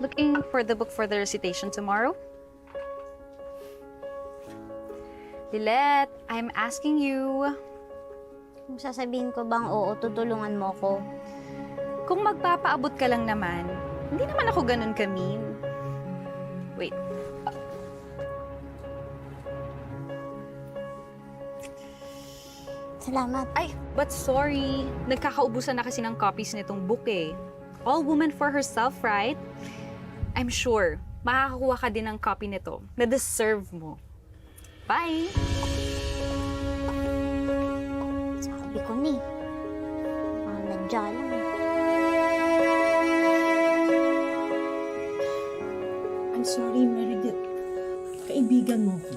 looking for the book for the recitation tomorrow? Lilet, I'm asking you. Kung sasabihin ko bang oo, tutulungan mo ko. Kung magpapaabot ka lang naman, hindi naman ako ganun ka-mean. Wait. Salamat. Ay, but sorry. Nagkakaubusan na kasi ng copies nitong book eh. All woman for herself, right? I'm sure, makakakuha ka din ng copy nito na deserve mo. Bye! Sabi ko ni. Nadya lang. I'm sorry, Meredith. Kaibigan mo ko.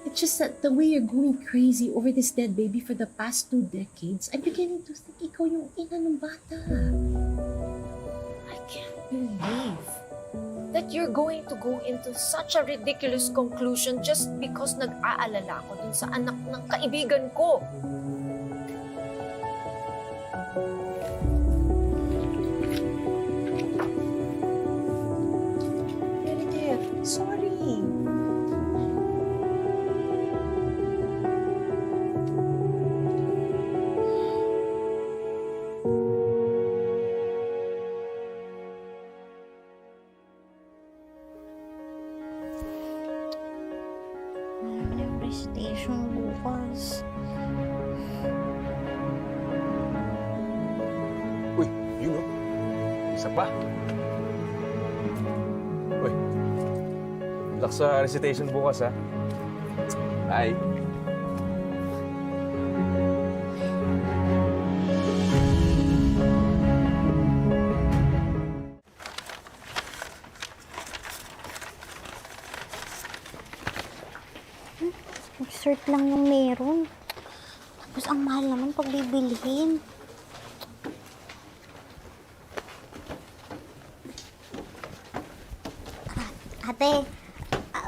It's just that the way you're going crazy over this dead baby for the past 2 decades, I'm beginning to think ikaw yung ina ng bata. I can't believe that you're going to go into such a ridiculous conclusion just because nag-aalala ko dun sa anak ng kaibigan ko. Meredith, sorry. Station bukas. Uy, yun o. Isa pa. Uy. Good luck sa recitation bukas, ha? Bye. Cert lang yung meron. Tapos ang mahal naman pag bibilihin. Ate,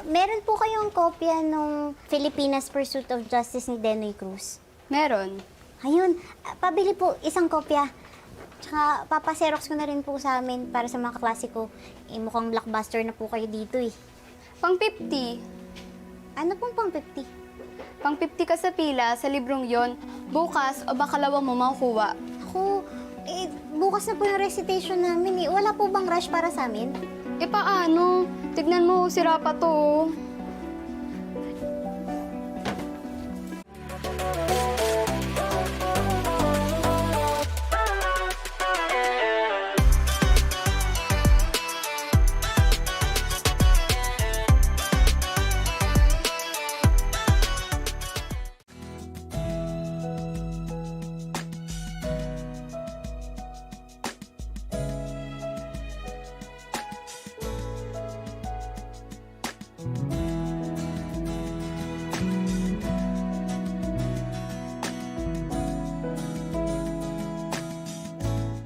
meron po kayong kopya ng Filipinas Pursuit of Justice ni Denoy Cruz? Meron. Ayun, pabili po isang kopya. Tsaka papaserox ko na rin po sa amin para sa mga kaklase ko. Eh, mukhang blockbuster na po kayo dito eh. Pang 50. Ano pong pang 50? Pang 50 ka sa pila sa librong yon. Bukas o bakalawa mo makukuha. Ako, bukas na po yung recitation namin eh. Wala po bang rush para sa amin? E paano? Tignan mo, sira pa to.